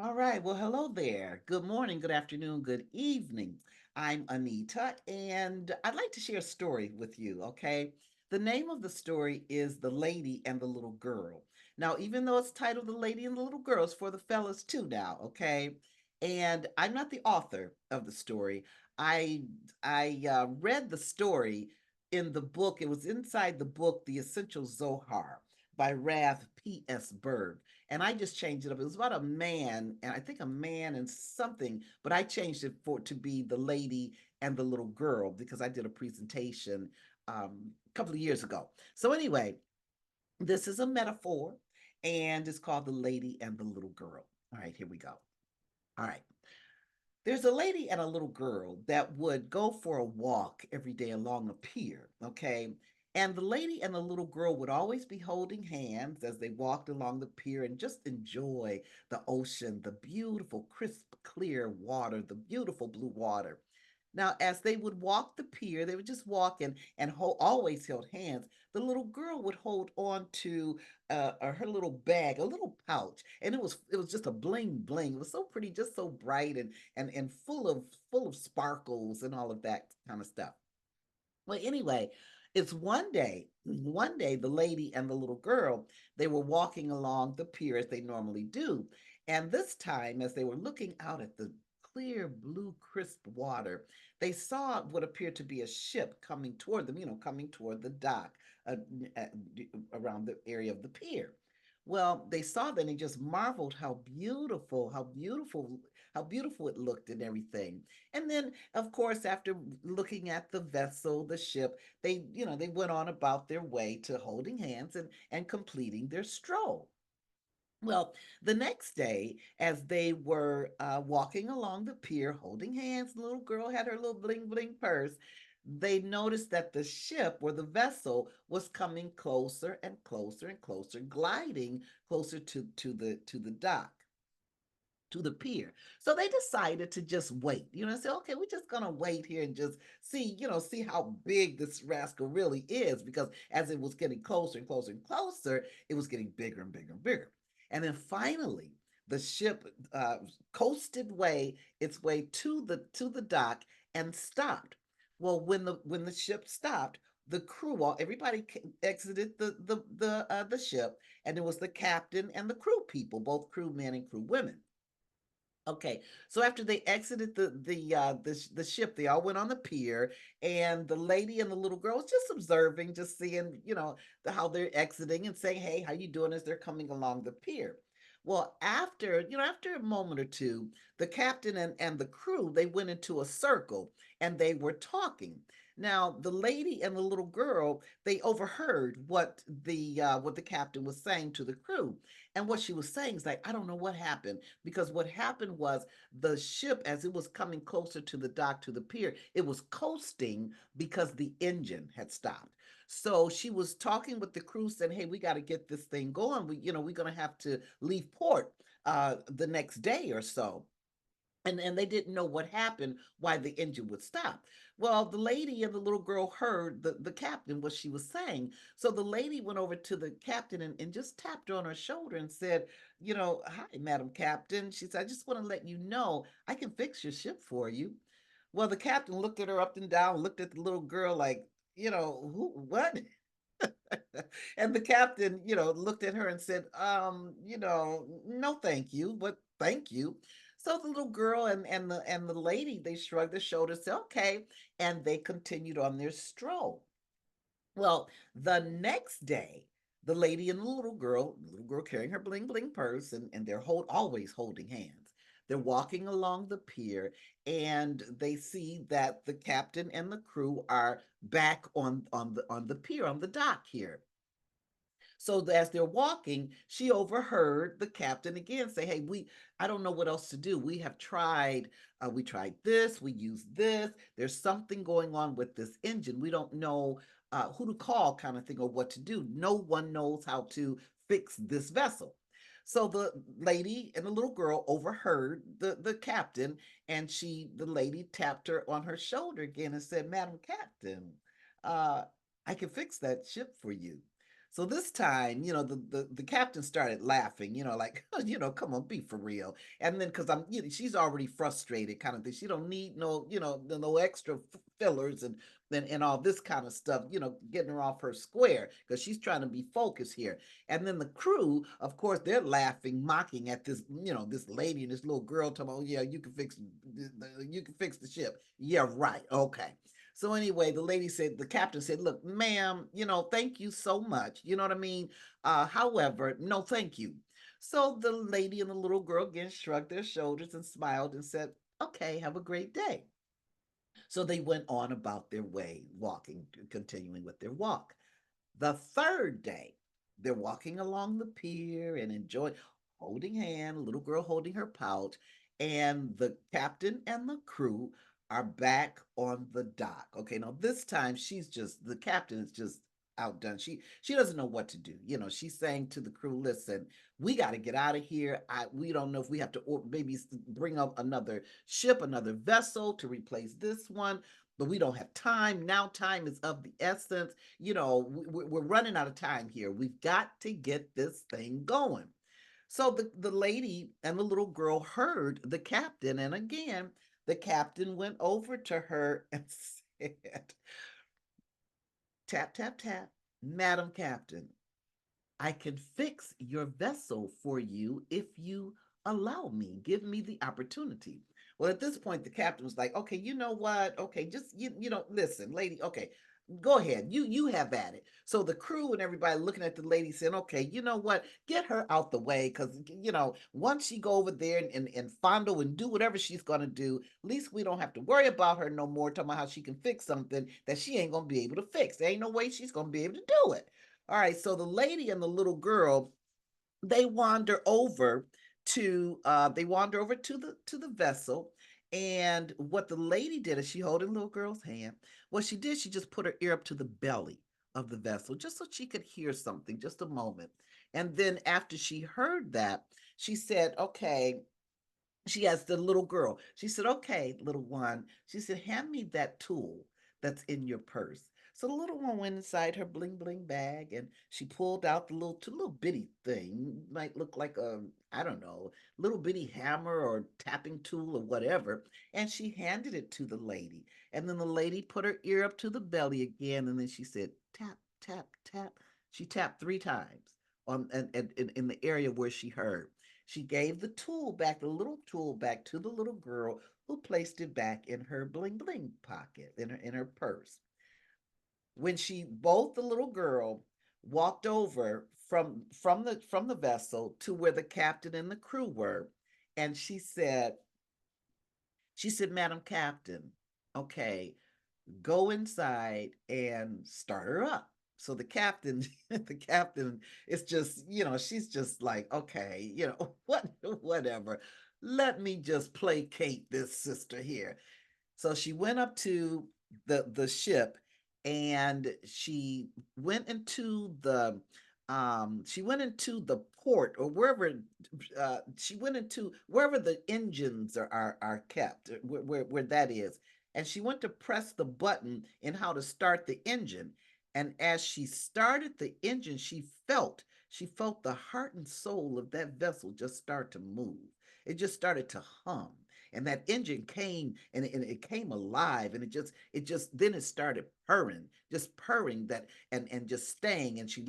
All right. Well, hello there. Good morning, good afternoon, good evening. I'm Anita, and I'd like to share a story with you, okay? The name of the story is The Lady and the Little Girl. Now, even though it's titled The Lady and the Little Girl, it's for the fellas too now, okay? And I'm not the author of the story. I I read the story in the book. It was inside the book, The Essential Zohar by Rav P.S. Berg, and I just changed it up. It was about a man, and I think a man and something, but I changed it for to be the lady and the little girl because I did a presentation a couple of years ago. So anyway, this is a metaphor, and it's called the lady and the little girl. All right, here we go. All right. There's a lady and a little girl that would go for a walk every day along a pier, okay? And the lady and the little girl would always be holding hands as they walked along the pier and just enjoy the ocean, the beautiful, crisp, clear water, the beautiful blue water. Now, as they would walk the pier, they would just walk and always held hands. The little girl would hold on to her little bag, a little pouch, and it was just a bling bling. It was so pretty, just so bright and full of sparkles and all of that kind of stuff. Well, anyway, it's one day the lady and the little girl, they were walking along the pier as they normally do. And this time, as they were looking out at the clear blue crisp water, they saw what appeared to be a ship coming toward them, coming toward the dock uh, uh, around the area of the pier. Well, they saw that and they just marveled how beautiful it looked and everything. And then, of course, after looking at the vessel, the ship, they went on about their way to holding hands and completing their stroll. Well, the next day, as they were walking along the pier, holding hands, the little girl had her little bling bling purse. They noticed that the ship or the vessel was coming closer and closer and closer, gliding closer to the dock, to the pier. So they decided to just wait, and say, okay, we're just gonna wait here and just see how big this rascal really is. Because as it was getting closer and closer and closer, it was getting bigger and bigger and bigger. And then finally, the ship coasted its way to the dock and stopped. Well, when the ship stopped, the crew, all everybody exited the ship, and it was the captain and the crew people, both crew men and crew women. Okay, so after they exited the ship, they all went on the pier, and the lady and the little girl was just observing, just seeing, how they're exiting and saying, "Hey, how you doing?" as they're coming along the pier. Well, after a moment or two, the captain and the crew, they went into a circle and they were talking. Now, the lady and the little girl, they overheard what the captain was saying to the crew, and what she was saying is like, I don't know what happened, because what happened was the ship, as it was coming closer to the dock, to the pier, it was coasting because the engine had stopped. So she was talking with the crew, saying, "Hey, we got to get this thing going. We're going to have to leave port the next day or so." And they didn't know what happened, why the engine would stop. Well, the lady and the little girl heard the captain, what she was saying. So the lady went over to the captain and just tapped her on her shoulder and said, "Hi, Madam Captain." She said, "I just want to let you know I can fix your ship for you." Well, the captain looked at her up and down, looked at the little girl like, who, what? And the captain, looked at her and said, "No, thank you, but thank you." So the little girl and the lady, they shrugged their shoulders, said, "Okay," and they continued on their stroll. Well, the next day, the lady and the little girl carrying her bling bling purse, and they're always holding hands. They're walking along the pier, and they see that the captain and the crew are back on the pier, on the dock here. So as they're walking, she overheard the captain again say, "Hey, I don't know what else to do. We tried this, we used this. There's something going on with this engine. We don't know who to call, kind of thing, or what to do. No one knows how to fix this vessel." So the lady and the little girl overheard the captain, and the lady tapped her on her shoulder again and said, "Madam Captain, uh, I can fix that ship for you." So this time, the captain started laughing, like, come on, be for real. And then, because she's already frustrated, kind of thing. She don't need no, no extra fillers and all this kind of stuff, getting her off her square because she's trying to be focused here. And then the crew, of course, they're laughing, mocking at this, this lady and this little girl talking about, oh, yeah, you can fix the ship. Yeah, right. Okay. So anyway, the captain said, look, ma'am, thank you so much. You know what I mean? However, no, thank you. So the lady and the little girl again shrugged their shoulders and smiled and said, okay, have a great day. So they went on about their way, walking, continuing with their walk. The third day, they're walking along the pier and enjoying, holding hand, a little girl holding her pouch, and the captain and the crew are back on the dock. Okay, now this time the captain is just outdone. She doesn't know what to do. She's saying to the crew, "Listen, we got to get out of here. We don't know if we have to, or maybe bring up another ship, another vessel to replace this one." But we don't have time. Now time is of the essence. We're running out of time here. We've got to get this thing going. So the lady and the little girl heard the captain, and again, the captain went over to her and said, tap, tap, tap, Madam Captain, I can fix your vessel for you if you allow me, give me the opportunity. Well, at this point, the captain was like, okay, you know what? Okay, just listen, lady, okay, go ahead. You have at it. So the crew and everybody looking at the lady saying, okay, you know what? Get her out the way, because once she go over there and fondle and do whatever she's gonna do, at least we don't have to worry about her no more, talking about how she can fix something that she ain't gonna be able to fix. There ain't no way she's gonna be able to do it. All right, so the lady and the little girl, they wander over to the vessel. And what the lady did is she holding the little girl's hand. What she did, she just put her ear up to the belly of the vessel just so she could hear something, just a moment. And then after she heard that, she said, okay, she asked the little girl, she said, okay, little one, she said, hand me that tool that's in your purse. So the little one went inside her bling bling bag and she pulled out the little bitty thing, might look like a, I don't know, little bitty hammer or tapping tool or whatever, and she handed it to the lady. And then the lady put her ear up to the belly again, and then she said, tap, tap, tap. She tapped 3 times in the area where she heard. She gave the little tool back to the little girl, who placed it back in her bling bling pocket, in her purse. When both the little girl walked over from the vessel to where the captain and the crew were, and she said, Madam Captain, okay, go inside and start her up. So the captain, the captain is just, she's just like, okay, whatever. Let me just placate this sister here. So she went up to the ship, and she went into the port, or wherever, she went into wherever the engines are kept, where that is. And she went to press the button in how to start the engine. And as she started the engine, she felt the heart and soul of that vessel just start to move. It just started to hum, and that engine came, and it came alive, and it just then it started purring, just purring, that and just staying. And she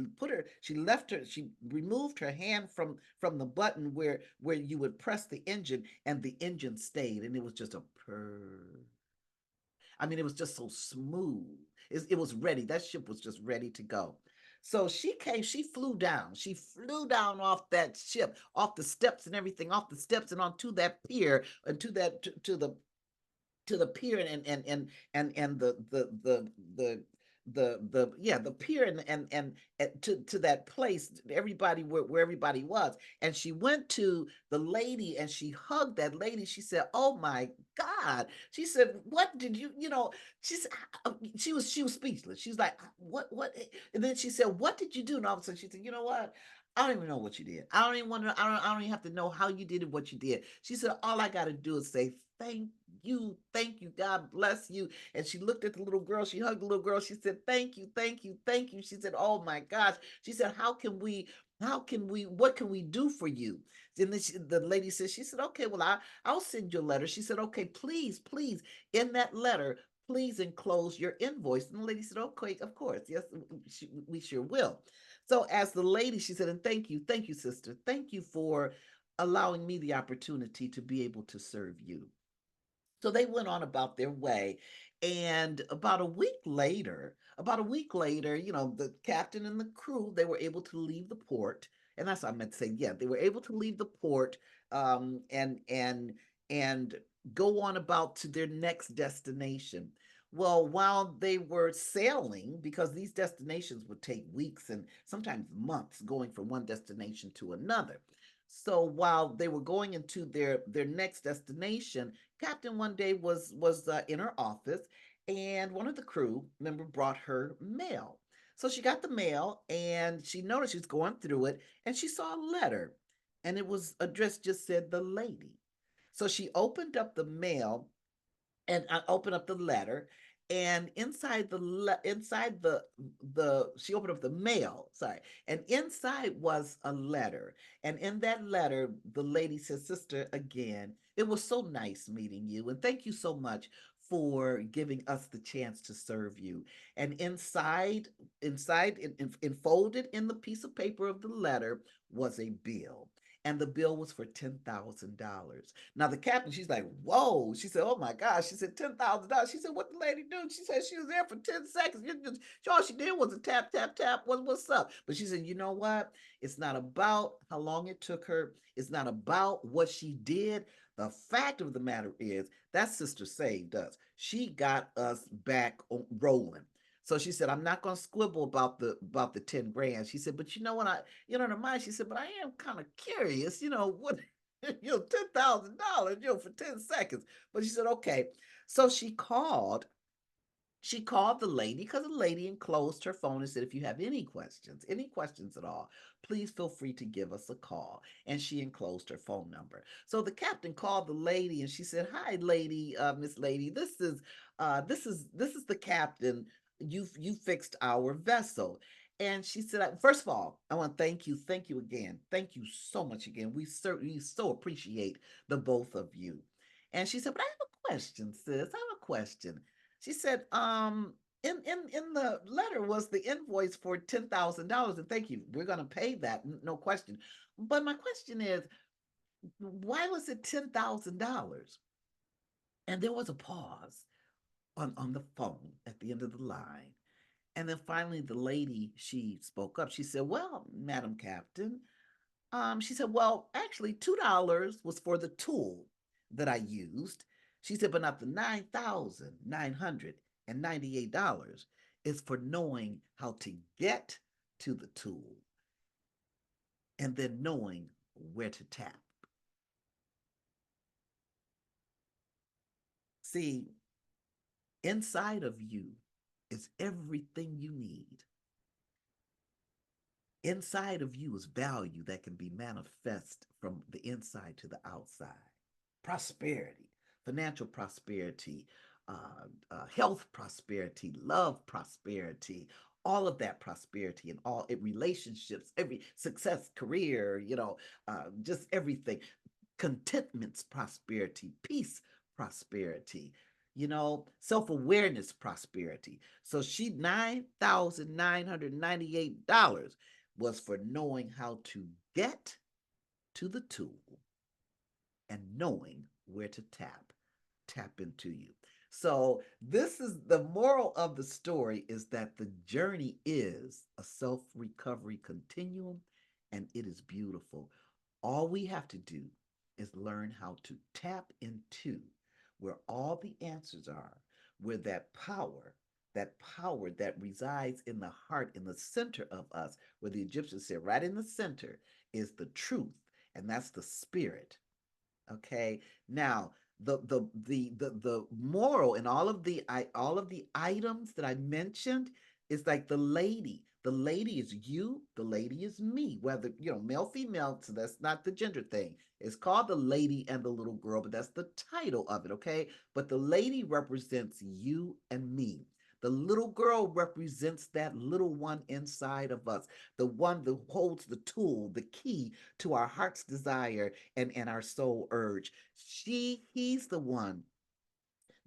removed her hand from the button where you would press the engine, and the engine stayed, and it was just a purr. I mean, it was just so smooth. It was ready. That ship was just ready to go. So she flew down. She flew down off that ship, off the steps and everything, off the steps and onto that pier, and to the pier, and the pier, and to that place, everybody, where everybody was. And she went to the lady and she hugged that lady. She said, oh my God. She said, what did she said, she was speechless. She's like, what? And then she said, what did you do? And all of a sudden she said, you know what, I don't even know what you did. I don't even want to. I don't even have to know how you did it, what you did. She said, all I got to do is say thank thank you, God bless you. And she looked at the little girl, she hugged the little girl, she said, thank you, thank you, thank you. She said, oh my gosh. She said, what can we do for you? And then the lady said, she said, okay, well, I'll send you a letter. She said, okay, please, please, in that letter, please enclose your invoice. And the lady said, okay, of course, yes, we sure will. So as the lady, she said, and thank you, sister, thank you for allowing me the opportunity to be able to serve you. So they went on about their way. And about a week later, the captain and the crew, they were able to leave the port. And that's what I meant to say. Yeah, they were able to leave the port, and go on about to their next destination. Well, while they were sailing, because these destinations would take weeks and sometimes months going from one destination to another. So while they were going into their next destination, Captain one day was in her office, and one of the crew member brought her mail. So she got the mail, and she noticed she was going through it, and she saw a letter, and it was addressed, just said the lady. So she opened up the mail, and I opened up the letter, and inside the she opened up the mail, sorry, and inside was a letter. And in that letter, the lady said, sister, again, it was so nice meeting you, and thank you so much for giving us the chance to serve you. And inside enfolded in the piece of paper of the letter was a bill, and the bill was for $10,000. Now the captain, she's like, whoa. She said, oh my gosh. She said, $10,000. She said, what the lady do? She said she was there for 10 seconds. All she did was a tap, tap, tap. What's up? But she said, you know what? It's not about how long it took her. It's not about what she did. The fact of the matter is that sister saved us. She got us back rolling. So she said, I'm not going to squibble about the 10 grand. She said, but you know what, in her mind, she said, but I am kind of curious, what, $10,000, for 10 seconds. But she said, okay. So she called the lady, because the lady enclosed her phone and said, if you have any questions at all, please feel free to give us a call. And she enclosed her phone number. So the captain called the lady, and she said, hi, lady, Miss Lady, this is the captain. You fixed our vessel. And she said, first of all, I want to thank you again. Thank you so much again. We certainly so appreciate the both of you. And she said, but I have a question, sis. I have a question. She said, in the letter was the invoice for $10,000, and thank you. We're gonna pay that, no question. But my question is, why was it $10,000? And there was a pause on the phone at the end of the line. And then finally the lady, she spoke up. She said, well, Madam Captain, she said, well, actually, $2 was for the tool that I used. She said, but not the $9,998 is for knowing how to get to the tool and then knowing where to tap. See, inside of you is everything you need. Inside of you is value that can be manifest from the inside to the outside. Prosperity, financial prosperity, health prosperity, love prosperity, all of that prosperity and all it relationships, every success, career, just everything. Contentment's prosperity, peace prosperity, self-awareness prosperity. So she $9,998 was for knowing how to get to the tool and knowing where to tap into you. So this is the moral of the story, is that the journey is a self-recovery continuum, and it is beautiful. All we have to do is learn how to tap into where all the answers are, where that power that resides in the heart, in the center of us, where the Egyptians said right in the center is the truth, and that's the spirit. Okay. Now, the moral in all of the items that I mentioned is like the lady. The lady is you, the lady is me, whether, male, female, so that's not the gender thing. It's called the lady and the little girl, but that's the title of it, okay? But the lady represents you and me. The little girl represents that little one inside of us, the one that holds the tool, the key to our heart's desire and our soul urge. He's the one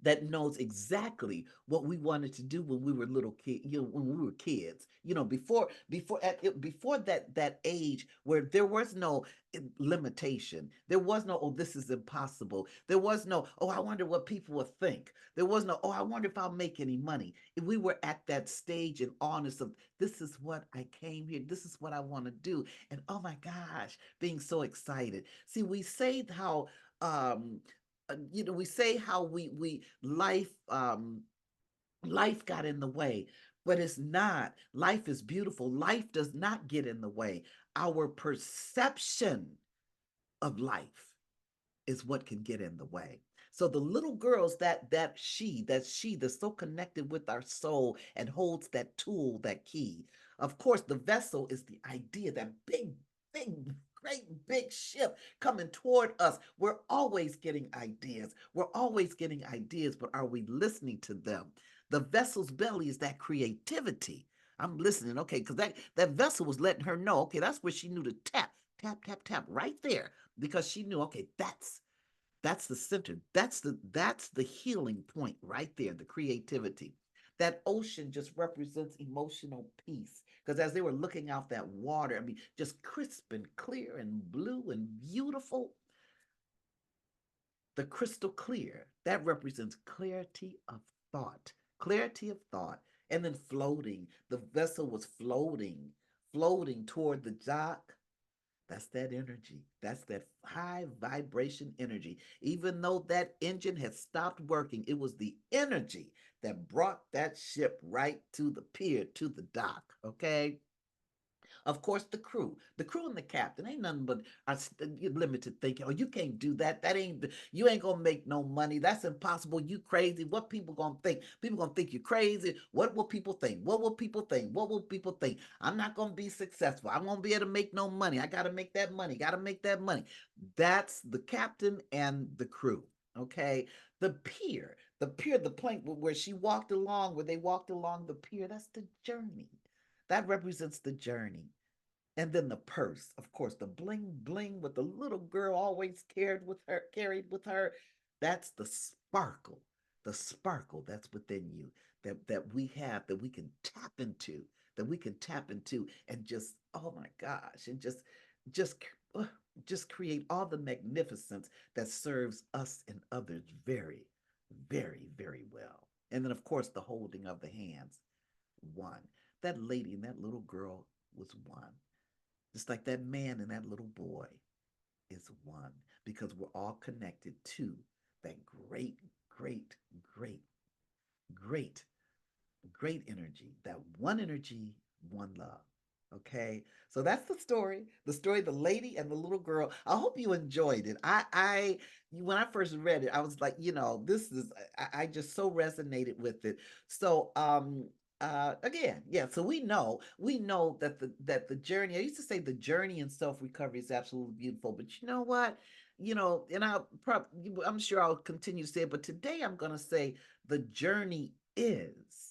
that knows exactly what we wanted to do when we were little kids, when we were kids, before that age where there was no limitation. There was no, oh, this is impossible. There was no, oh, I wonder what people will think. There was no, oh, I wonder if I'll make any money. If we were at that stage and honest of, this is what I came here, this is what I want to do. And oh my gosh, being so excited. See, we say how we say how we life got in the way, but it's not. Life is beautiful. Life does not get in the way. Our perception of life is what can get in the way. So the little girls, that she that's so connected with our soul and holds that tool, that key. Of course, the vessel is the idea, that big, great big ship coming toward us. We're always getting ideas. We're always getting ideas, but are we listening to them? The vessel's belly is that creativity. I'm listening, okay, because that vessel was letting her know, okay, that's where she knew to tap, tap, tap, tap, right there, because she knew, okay, that's the center. That's the healing point right there, the creativity. That ocean just represents emotional peace. Because as they were looking out that water, I mean, just crisp and clear and blue and beautiful, the crystal clear, that represents clarity of thought. Clarity of thought. And then floating. The vessel was floating toward the dock. That's that energy. That's that high vibration energy. Even though that engine had stopped working, it was the energy that brought that ship right to the pier, to the dock. Okay. Of course, the crew and the captain ain't nothing but limited thinking. Oh, you can't do that. You ain't gonna make no money. That's impossible. You crazy. What people gonna think? People gonna think you crazy. What will people think? What will people think? What will people think? I'm not gonna be successful. I'm gonna be able to make no money. I gotta make that money. Gotta make that money. That's the captain and the crew. Okay. The plank where she walked along, where they walked along the pier, that's the journey. That represents the journey. And then the purse, of course, the bling bling what the little girl always carried with her. That's the sparkle that's within you, that we have, that we can tap into, and just, oh my gosh, and just uh, just create all the magnificence that serves us and others very, very, very well. And then, of course, the holding of the hands, one. That lady and that little girl was one. Just like that man and that little boy is one, because we're all connected to that great, great, great, great, great energy, that one energy, one love. Okay, so that's the story, the lady and the little girl. I hope you enjoyed it. When I first read it, I was like, this is, I just so resonated with it. So again, yeah, so we know that the journey, I used to say the journey in self-recovery is absolutely beautiful, but you know what, and I'm sure I'll continue to say it, but today I'm going to say the journey is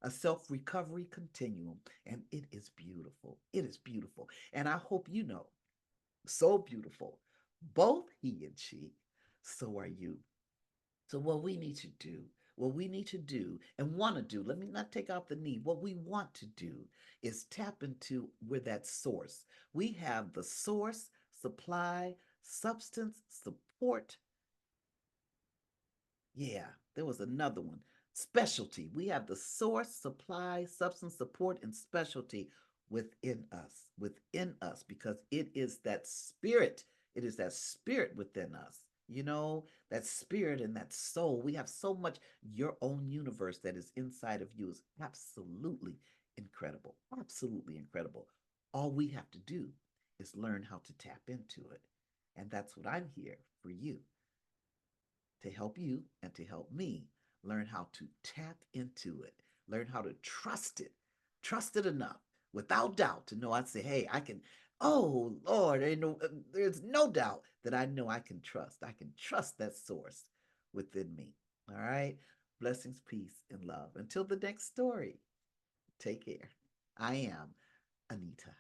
a self-recovery continuum, and it is beautiful. It is beautiful, and I hope you know, so beautiful, both he and she, so are you. So what we need to do and want to do, let me not take out the need. What we want to do is tap into where that source. We have the source, supply, substance, support. Yeah, there was another one. Specialty. We have the source, supply, substance, support, and specialty within us, because it is that spirit. It is that spirit within us. That spirit and that soul. We have so much. Your own universe that is inside of you is absolutely incredible. Absolutely incredible. All we have to do is learn how to tap into it. And that's what I'm here for you, to help you and to help me learn how to tap into it. Learn how to trust it enough without doubt to know I say, hey, I can, oh Lord, there's no doubt that I know I can trust. I can trust that source within me. All right. Blessings, peace, and love. Until the next story, take care. I am Anita.